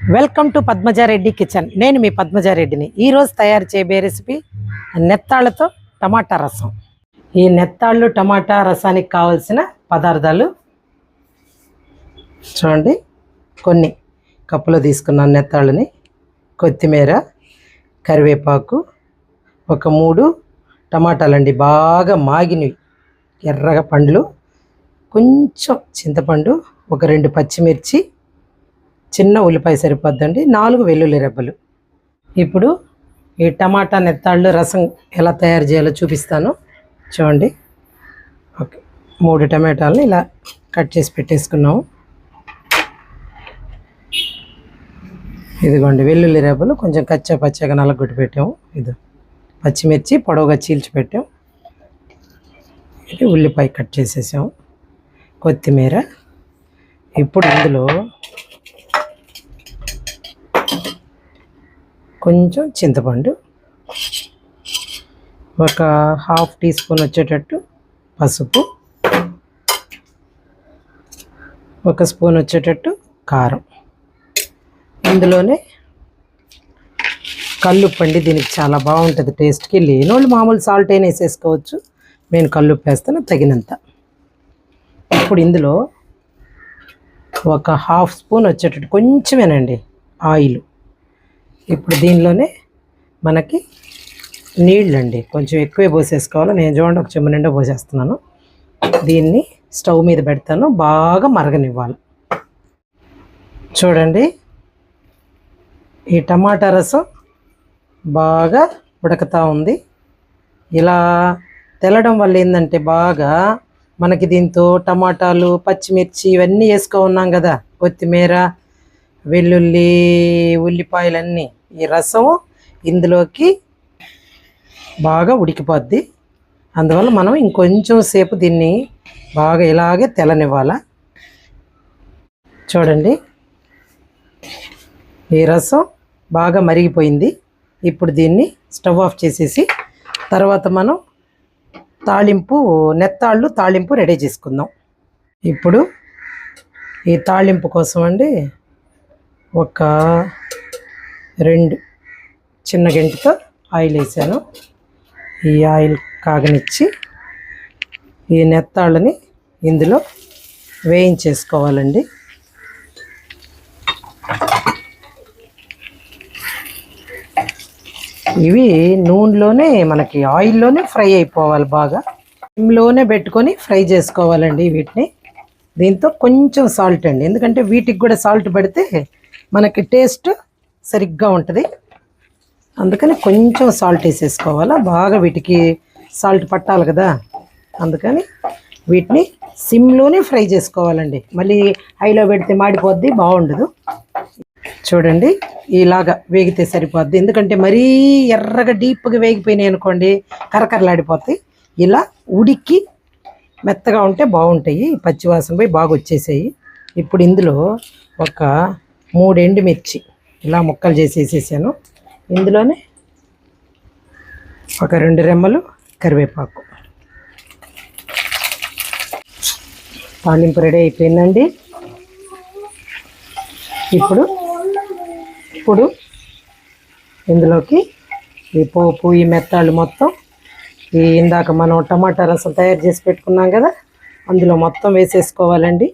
Welcome to Padmaja Reddy kitchen. నేను మీ పద్మజారెడ్డిని. ఈరోజు తయారు చేయబోయే రెసిపీ నెత్తాళ్ళతో టమాటా రసం. ఈ నెత్తాళ్ళు టమాటా రసానికి కావాల్సిన పదార్థాలు చూడండి. కొన్ని కప్పులో తీసుకున్నాను నెత్తాళ్ళని, కొత్తిమీర, కరివేపాకు, ఒక 3 టమాటాలండి బాగా మాగినవి ఎర్రగా పండ్లు, కొంచెం చింతపండు, ఒక 2 పచ్చిమిర్చి, చిన్న ఉల్లిపాయ సరిపోద్దండి, 4 వెల్లుల్లి రెబ్బలు. ఇప్పుడు ఈ టమాటా నెత్తాళ్ళు రసం ఎలా తయారు చేయాలో చూపిస్తాను చూడండి. ఓకే, 3 టమాటాలను ఇలా కట్ చేసి పెట్టేసుకున్నాము. ఇదిగోండి వెల్లుల్లి రెబ్బలు కొంచెం కచ్చా పచ్చగా నల్లగొట్టి పెట్టాము. ఇది పచ్చిమిర్చి పొడవుగా చీల్చి పెట్టాము. ఇది ఉల్లిపాయ కట్ చేసేసాము, కొత్తిమీర. ఇప్పుడు ఇందులో కొంచెం చింతపండు, ఒక 1/2 టీ స్పూన్ వచ్చేటట్టు పసుపు, ఒక స్పూన్ వచ్చేటట్టు కారం. ఇందులోనే కల్లుప్పండి, దీనికి చాలా బాగుంటుంది టేస్ట్కి. లేనోళ్ళు మామూలు సాల్ట్ అయినా వేసేసుకోవచ్చు, నేను కల్లుప్పు వేస్తాను తగినంత. ఇప్పుడు ఇందులో ఒక 1/2 స్పూన్ వచ్చేటట్టు కొంచెమేనండి ఆయిల్. ఇప్పుడు దీనిలోనే మనకి నీళ్ళండి కొంచెం ఎక్కువే పోసేసుకోవాలి. నేను చూడండి ఒక చెంబు నిండా పోసేస్తున్నాను. దీన్ని స్టవ్ మీద పెడతాను, బాగా మరగనివ్వాలి. చూడండి, ఈ టమాటా రసం బాగా ఉడకతా ఉంది. ఇలా తెల్లడం వల్ల ఏంటంటే బాగా మనకి దీంతో టమాటాలు, పచ్చిమిర్చి ఇవన్నీ వేసుకో ఉన్నాం కదా, కొత్తిమీర, వెల్లుల్లి, ఉల్లిపాయలన్నీ, ఈ రసం ఇందులోకి బాగా ఉడికిపోద్ది. అందువల్ల మనం ఇంకొంచెం సేపు దీన్ని బాగా ఇలాగే తెల్లనివ్వాల. చూడండి, ఈ రసం బాగా మరిగిపోయింది. ఇప్పుడు దీన్ని స్టవ్ ఆఫ్ చేసేసి తర్వాత మనం నెత్తాళ్ళు తాళింపు రెడీ చేసుకుందాం. ఇప్పుడు ఈ తాళింపు కోసం అండి ఒక 2 చిన్న గంటతో ఆయిల్ వేసాను. ఈ ఆయిల్ కాగనిచ్చి ఈ నెత్తాళ్ళని ఇందులో వేయించేసుకోవాలండి. ఇవి నూనెలోనే మనకి ఆయిల్లోనే ఫ్రై అయిపోవాలి, బాగా సిమ్లోనే పెట్టుకొని ఫ్రై చేసుకోవాలండి వీటిని. దీంతో కొంచెం సాల్ట్ అండి, ఎందుకంటే వీటికి కూడా సాల్ట్ పెడితే మనకి టేస్ట్ సరిగ్గా ఉంటుంది. అందుకని కొంచెం సాల్ట్ వేసేసుకోవాలా, బాగా వీటికి సాల్ట్ పట్టాలి కదా. అందుకని వీటిని సిమ్లోనే ఫ్రై చేసుకోవాలండి. మళ్ళీ హైలో పెడితే మాడిపోద్ది, బాగుండదు. చూడండి, ఇలాగా వేగితే సరిపోద్ది. ఎందుకంటే మరీ ఎర్రగా డీప్గా వేగిపోయినాయి అనుకోండి కరకరలాడిపోతాయి. ఇలా ఉడికి మెత్తగా ఉంటే బాగుంటాయి, పచ్చివాసన పోయి బాగా వచ్చేసాయి. ఇప్పుడు ఇందులో ఒక 3 ఎండుమిర్చి ఇలా ముక్కలు చేసేసేసాను. ఇందులోనే ఒక 2 రెమ్మలు కరివేపాకు. తాలింపు రెడీ అయిపోయిందండి. ఇప్పుడు ఇందులోకి ఈ పోపు, ఈ మెత్తాళ్ళు మొత్తం ఈ ఇందాక మనం టమాటా రసం తయారు చేసి పెట్టుకున్నాం కదా, అందులో మొత్తం వేసేసుకోవాలండి.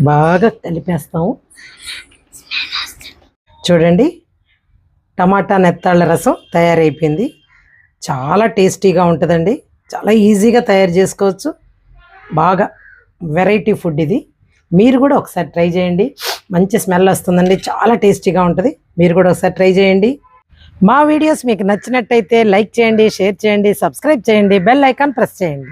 బాగా కలిపేస్తాము. చూడండి, టమాటా నెత్తాళ్ళ రసం తయారైపోయింది. చాలా టేస్టీగా ఉంటుందండి, చాలా ఈజీగా తయారు చేసుకోవచ్చు. బాగా వెరైటీ ఫుడ్ ఇది. మీరు కూడా ఒకసారి ట్రై చేయండి, మంచి స్మెల్ వస్తుందండి, చాలా టేస్టీగా ఉంటుంది. మీరు కూడా ఒకసారి ట్రై చేయండి. మా వీడియోస్ మీకు నచ్చినట్టయితే లైక్ చేయండి, షేర్ చేయండి, సబ్స్క్రైబ్ చేయండి, బెల్ ఐకాన్ ప్రెస్ చేయండి.